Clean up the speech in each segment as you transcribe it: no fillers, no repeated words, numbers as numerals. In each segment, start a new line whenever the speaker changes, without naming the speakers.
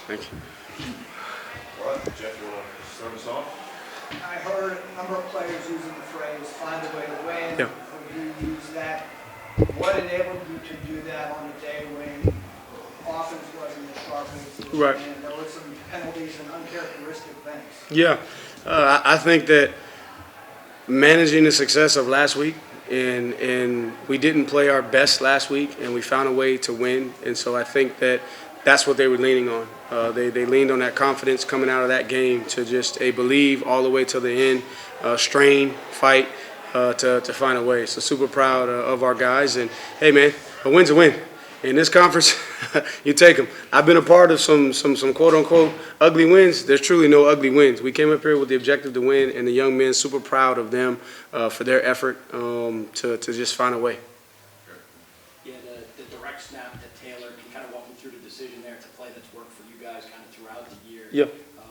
Thank you.
All right, Jeff, you want to start us off?
I heard a number of players using the phrase "find a way to win."
Yeah.
When you use that, what enabled you to do that on a day when offense wasn't as sharp as it was,
Right.
and there were some penalties and uncharacteristic things?
Yeah, I think that managing the success of last week, and we didn't play our best last week, and we found a way to win. And so I think that that's what they were leaning on. They leaned on that confidence coming out of that game to just believe all the way to the end, strain, fight to find a way. So super proud of our guys. And hey, man, a win's a win. In this conference, you take them. I've been a part of some quote-unquote ugly wins. There's truly no ugly wins. We came up here with the objective to win, and the young men super proud of them for their effort to just find a way.
Yeah, the direct snap to Taylor, can you kind of walk me through the decision there? It's a play that's worked for you guys kind of throughout the year.
Yeah.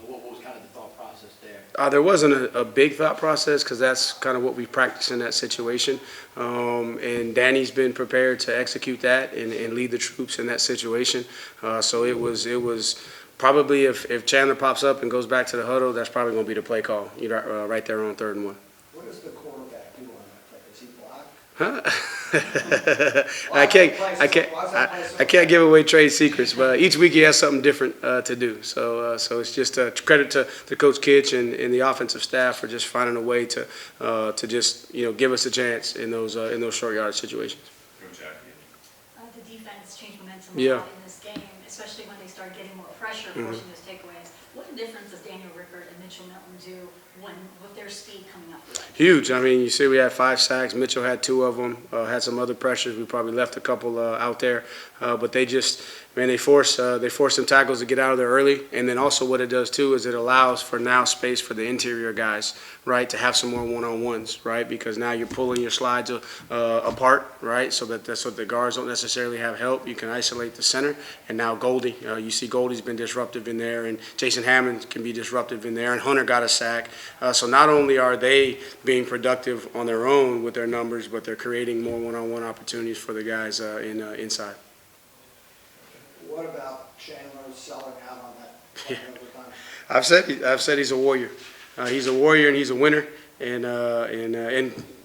What was kind of the thought process there?
There wasn't a big thought process because that's kind of what we practice in that situation. And Danny's been prepared to execute that and lead the troops in that situation. So it was probably if Chandler pops up and goes back to the huddle, that's probably going to be the play call, right there on 3rd and 1.
What does the quarterback do on that play? Does he block?
Huh? I can't give away trade secrets, but each week he has something different to do. So it's just a credit to Coach Kitch and the offensive staff for just finding a way to just give us a chance in those short yardage situations.
The defense changed momentum
Yeah.
a lot in this game, especially when they started getting more pressure, forcing those takeaways. What difference does Daniel Rickard and Mitchell Milton do with their speed coming up the edge?
Huge. I mean, you see we had 5 sacks. Mitchell had 2 of them, had some other pressures. We probably left a couple out there. But they just, they force some tackles to get out of there early. And then also what it does, too, is it allows for now space for the interior guys, right, to have some more one-on-ones, right, because now you're pulling your slides apart, right, so that's what the guards don't necessarily have help. You can isolate the center. And now Goldie, you see Goldie's been disruptive in there, and Jason Hammond can be disruptive in there, and Hunter got a sack. So not only are they being productive on their own with their numbers, but they're creating more one-on-one opportunities for the guys inside.
What about Chandler selling out on that play overtime?
I've said he's a warrior. He's a warrior and he's a winner. And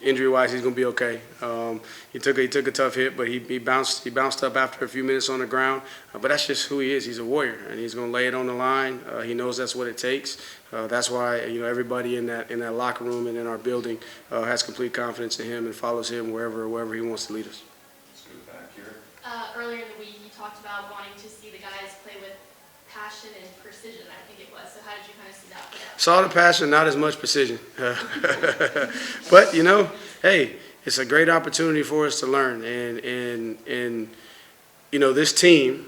injury-wise, he's gonna be okay. He took a tough hit, but he bounced up after a few minutes on the ground. But that's just who he is. He's a warrior, and he's gonna lay it on the line. He knows that's what it takes. That's why everybody in that locker room and in our building has complete confidence in him and follows him wherever he wants to lead us.
Let's go back here.
Earlier in the week, you talked about wanting to see the guys play with passion and precision, I think it was. So how did you kind of see that play out?
Saw the passion, not as much precision. But, hey, it's a great opportunity for us to learn. And this team,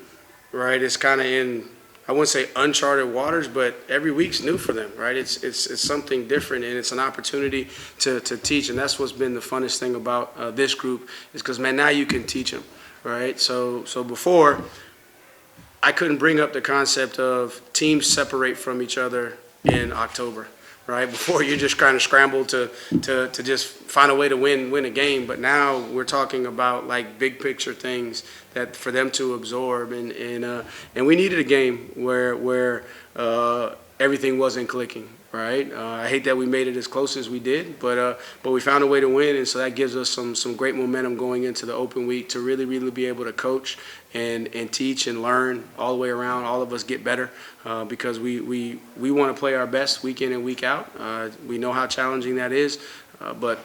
right, is kind of in, I wouldn't say uncharted waters, but every week's new for them, right? It's something different, and it's an opportunity to teach. And that's what's been the funnest thing about this group is because, man, now you can teach them, right? So before, I couldn't bring up the concept of teams separate from each other in October, right? Before you just kind of scramble to just find a way to win a game. But now we're talking about like big picture things that for them to absorb. And we needed a game where everything wasn't clicking, right? I hate that we made it as close as we did, but we found a way to win, and so that gives us some great momentum going into the open week to really be able to coach and teach and learn all the way around. All of us get better because we want to play our best week in and week out. We know how challenging that is, but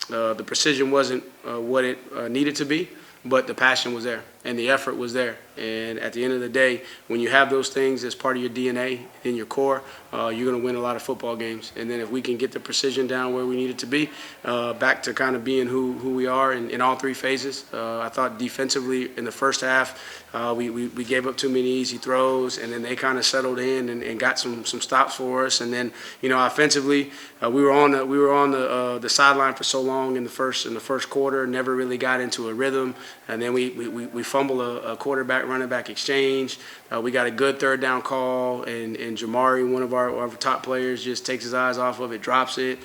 the precision wasn't what it needed to be, but the passion was there and the effort was there. And at the end of the day, when you have those things as part of your DNA in your core, you're going to win a lot of football games. And then if we can get the precision down where we need it to be, back to kind of being who we are in all 3 phases. I thought defensively in the first half, we gave up too many easy throws, and then they kind of settled in and got some stops for us. And then offensively, we were on the sideline for so long in the first quarter, never really got into a rhythm, and then we fumbled a quarterback running back exchange. We got a good 3rd down call, and Jamari, one of our top players, just takes his eyes off of it, drops it.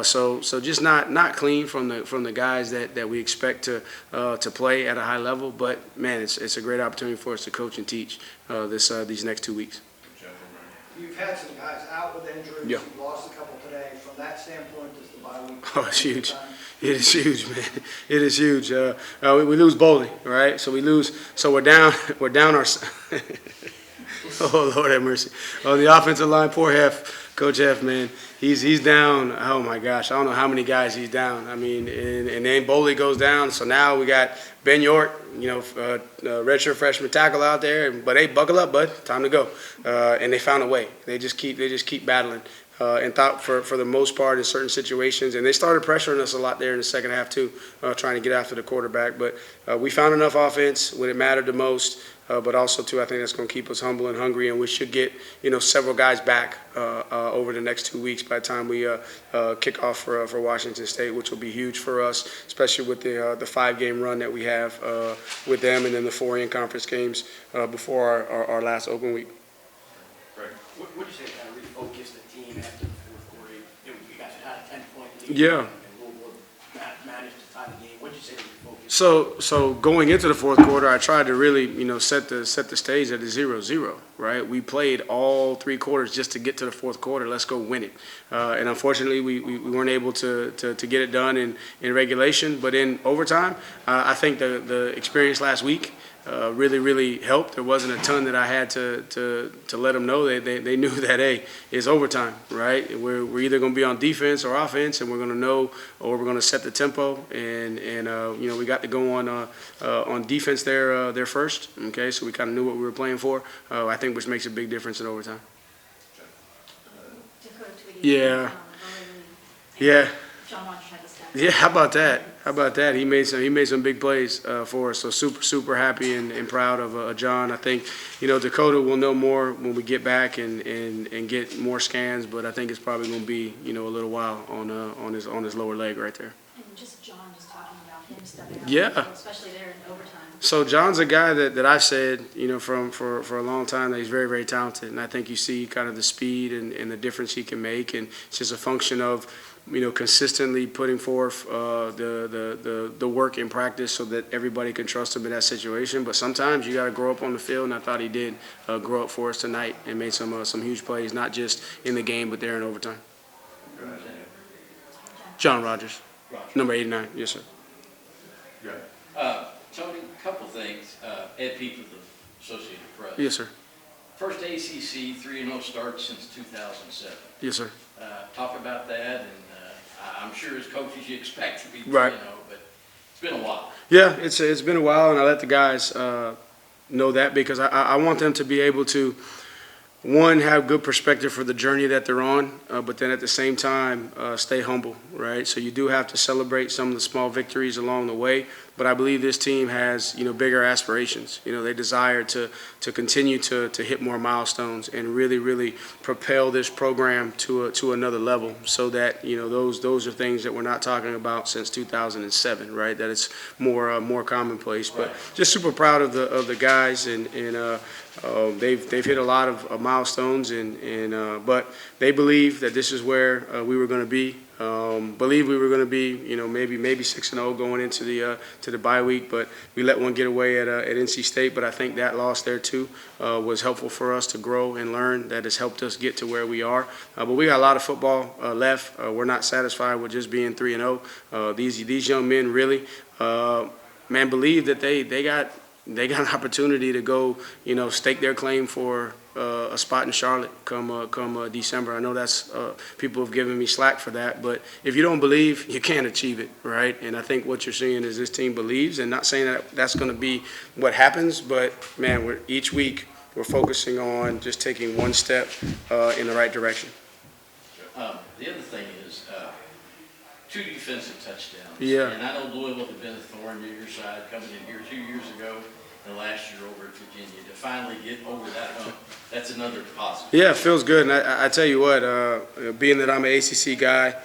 So just not clean from the guys that we expect to play at a high level. But man, it's a great opportunity for us to coach and teach these next 2 weeks.
You've had some guys out with injuries.
Yeah.
You lost a couple today. From that standpoint, does the bye week?
Oh, it's huge. It is huge, man. It is huge. We lose Bowley, right? So we lose. So we're down. We're down our. Oh, Lord have mercy. On the offensive line, poor Hef, Coach Hef, man. He's down. Oh my gosh, I don't know how many guys he's down. I mean, and then Bowley goes down. So now we got Ben York, redshirt freshman tackle out there. But hey, buckle up, bud. Time to go. And they found a way. They just keep battling. And thought for the most part in certain situations, and they started pressuring us a lot there in the second half too, trying to get after the quarterback. But we found enough offense when it mattered the most. But also too, I think that's going to keep us humble and hungry, and we should get several guys back over the next 2 weeks by the time we kick off for Washington State, which will be huge for us, especially with the 5-game run that we have with them, and then the 4 in-conference games before our last open week.
Right.
What would you say kind of refocused the team after the fourth quarter? You guys had a 10-point lead.
Yeah.
And Louisville managed to tie the game. What did you say refocused?
So going into the fourth quarter, I tried to really, set the stage at a 0-0, right? We played all 3 quarters just to get to the fourth quarter. Let's go win it. And unfortunately, we weren't able to get it done in regulation. But in overtime, I think the experience last week really helped. There wasn't a ton that I had to let them know. They knew that, hey, it's overtime, right? We're either going to be on defense or offense, and we're going to know, or we're going to set the tempo. And we got to go on defense there first. Okay, so we kind of knew what we were playing for. I think which makes a big difference in overtime.
Dakota tweeted.
Yeah. Yeah.
John Rogers had the stats.
Yeah, how about that? He made some big plays for us. So super happy and proud of John. I think Dakota will know more when we get back and get more scans, but I think it's probably going to be a little while on his lower leg right there.
And just John, just talking about him stepping up.
Yeah.
Especially there in overtime.
So John's a guy that I've said, for a long time that he's very talented, and I think you see kind of the speed and the difference he can make, and it's just a function of consistently putting forth the work in practice so that everybody can trust him in that situation. But sometimes you got to grow up on the field, and I thought he did grow up for us tonight and made some huge plays, not just in the game but there in overtime. John Rogers, number 89, yes sir.
Tony, a couple things. Ed Peep of the Associated Press.
Yes sir.
First ACC 3-0 start since 2007.
Yes sir.
Talk about that, and I'm sure as coaches you expect to be 3-0,
Right.
but it's been a while.
Yeah, it's been a while, and I let the guys know that because I want them to be able to, one, have good perspective for the journey that they're on, but then at the same time stay humble, right? So you do have to celebrate some of the small victories along the way, but I believe this team has bigger aspirations. They desire to continue to hit more milestones and really propel this program to another level, so that those are things that we're not talking about since 2007, right? That it's more commonplace. But just super proud of the guys, and they've hit a lot of milestones, but they believe that this is where we were going to be. Believe we were going to be, maybe 6-0 going into the bye week, but we let one get away at NC State. But I think that loss there too was helpful for us to grow and learn. That has helped us get to where we are. But we got a lot of football left. We're not satisfied with just being 3-0. These young men really, believe that they got an opportunity to go, stake their claim for a spot in Charlotte come December. I know that's people have given me slack for that, but if you don't believe, you can't achieve it, right? And I think what you're seeing is this team believes, and not saying that that's going to be what happens, but man, each week we're focusing on just taking one step in the right direction.
The other thing is 2 defensive touchdowns.
Yeah.
And I know Louisville had been a thorn to your side coming in here 2 years ago, and last year over at Virginia. To finally get over that hump, that's another positive.
Yeah, it feels good. And I tell you what, being that I'm an ACC guy,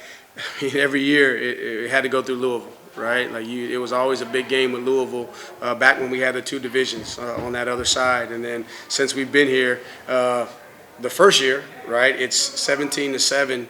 every year it had to go through Louisville, right? It was always a big game with Louisville back when we had the 2 divisions on that other side. And then since we've been here, the first year, right, it's 17-7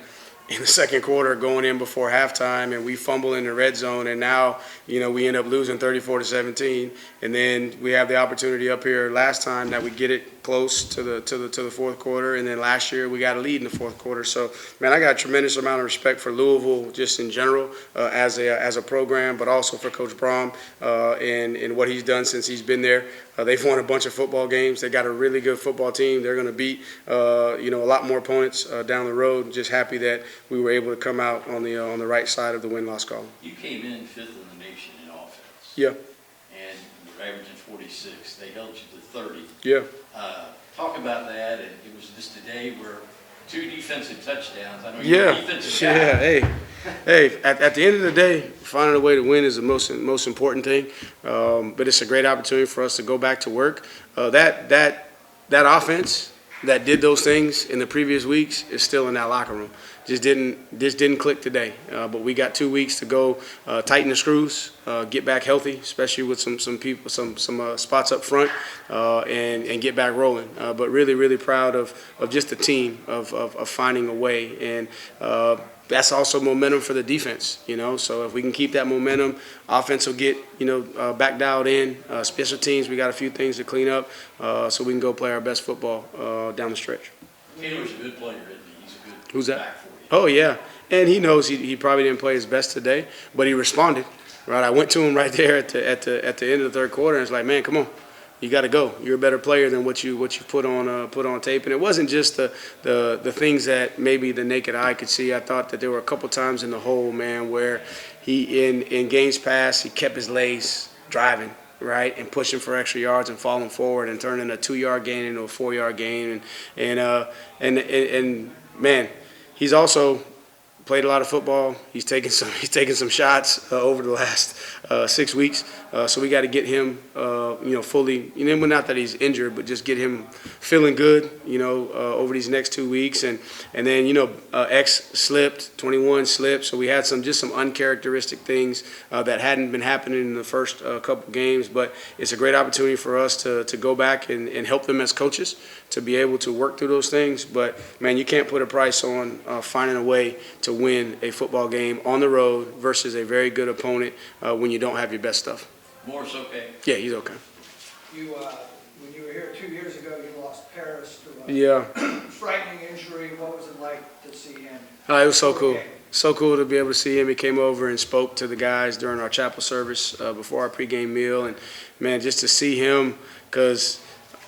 in the second quarter going in before halftime, and we fumble in the red zone, and now we end up losing 34-17, and then we have the opportunity up here last time that we get it close to the fourth quarter, and then last year we got a lead in the fourth quarter. So, man, I got a tremendous amount of respect for Louisville just in general as a program, but also for Coach Braum and what he's done since he's been there. They've won a bunch of football games. They got a really good football team. They're going to beat a lot more opponents down the road. Just happy that we were able to come out on the right side of the win-loss column.
You came in fifth in the nation in offense.
Yeah.
And you're averaging 46. They held you to 30.
Yeah.
Talk about that. And it was just a day where 2 defensive touchdowns. I know you're
Yeah.
a defensive guy.
Yeah. Hey. At the end of the day, finding a way to win is the most important thing. But it's a great opportunity for us to go back to work. That offense that did those things in the previous weeks is still in that locker room. Just didn't click today. But we got 2 weeks to go tighten the screws, get back healthy, especially with some people, some spots up front, and get back rolling. But really proud of just the team of finding a way. And that's also momentum for the defense, So if we can keep that momentum, offense will get, back dialed in. Special teams, we got a few things to clean up so we can go play our best football down the stretch.
Taylor's a good player, isn't he? He's a good
Who's that?
back for you.
Oh, yeah. And he knows he probably didn't play his best today, but he responded, right? I went to him right there at the end of the third quarter, and it's like, man, come on. You got to go. You're a better player than what you put on tape. And it wasn't just the things that maybe the naked eye could see. I thought that there were a couple times in the hole, man, where he in games past he kept his legs driving, right, and pushing for extra yards and falling forward and turning a 2-yard gain into a 4-yard gain. And man, he's also played a lot of football. He's taken some shots over the last 6 weeks. So we got to get him, fully. Not that he's injured, but just get him feeling good, over these next 2 weeks. And then X slipped, 21 slipped. So we had some uncharacteristic things that hadn't been happening in the first couple games. But it's a great opportunity for us to go back and help them as coaches to be able to work through those things. But man, you can't put a price on finding a way to win a football game on the road versus a very good opponent when you don't have your best stuff.
Morris okay?
Yeah, he's okay.
You, when you were here 2 years ago, you lost Paris to a
Yeah.
frightening injury. What was it like to see him?
It was so cool. So cool to be able to see him. He came over and spoke to the guys during our chapel service before our pregame meal. And, man, just to see him, because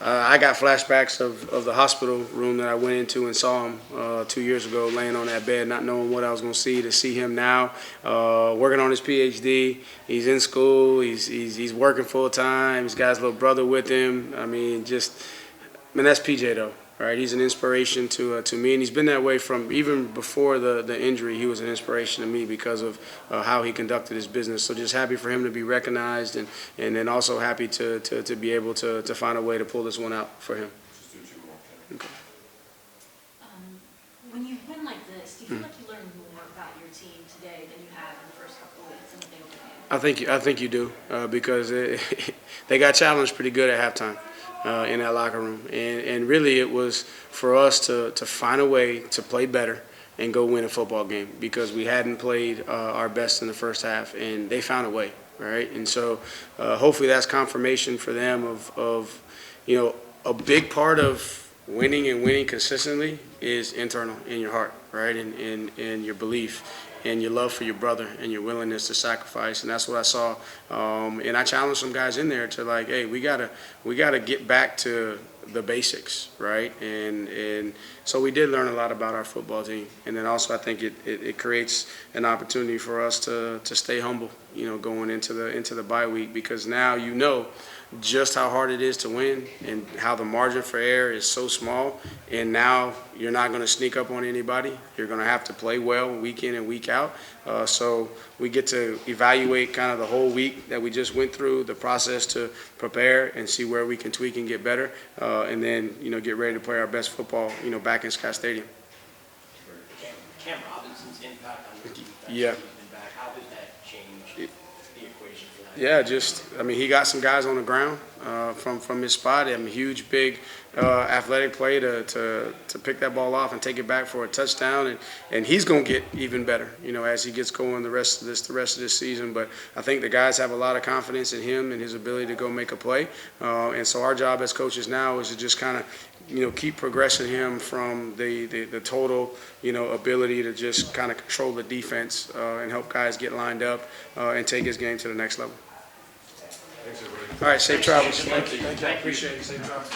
I got flashbacks of the hospital room that I went into and saw him 2 years ago laying on that bed, not knowing what I was going to see. To see him now working on his PhD. He's in school. He's working full time. He's got his little brother with him. I mean, that's PJ though. Right, he's an inspiration to me, and he's been that way from even before the injury. He was an inspiration to me because of how he conducted his business. So just happy for him to be recognized, and then also happy to be able to find a way to pull this one out for him.
Just do 2 more.
Okay.
When you win like this, do you feel like you learn more about your team today than you have in the first couple of weeks in the Big game?
I think you do because they got challenged pretty good at halftime. In that locker room, and really it was for us to find a way to play better and go win a football game because we hadn't played our best in the first half, and they found a way, right? And so hopefully that's confirmation for them of a big part of winning consistently is internal in your heart, right, and your belief and your love for your brother and your willingness to sacrifice. And that's what I saw. And I challenged some guys in there to like, hey, we gotta get back to the basics, right? And so we did learn a lot about our football team. And then also I think it creates an opportunity for us to stay humble, going into the bye week, because now just how hard it is to win and how the margin for error is so small. And now you're not going to sneak up on anybody. You're going to have to play well week in and week out. So we get to evaluate kind of the whole week that we just went through, the process to prepare and see where we can tweak and get better. And then, get ready to play our best football, back in Scott Stadium.
Cam Robinson's impact on the defense.
Yeah.
He's been back. How has that changed the equation for them?
Yeah, he got some guys on the ground from his spot. Huge, big, athletic play to pick that ball off and take it back for a touchdown. And he's going to get even better, as he gets going the rest of this season. But I think the guys have a lot of confidence in him and his ability to go make a play. And so our job as coaches now is to just kind of, keep progressing him from the total, ability to just kind of control the defense and help guys get lined up and take his game to the next level.
Thanks, everybody.
All right, safe travels. Thank you. I appreciate it. Safe travels.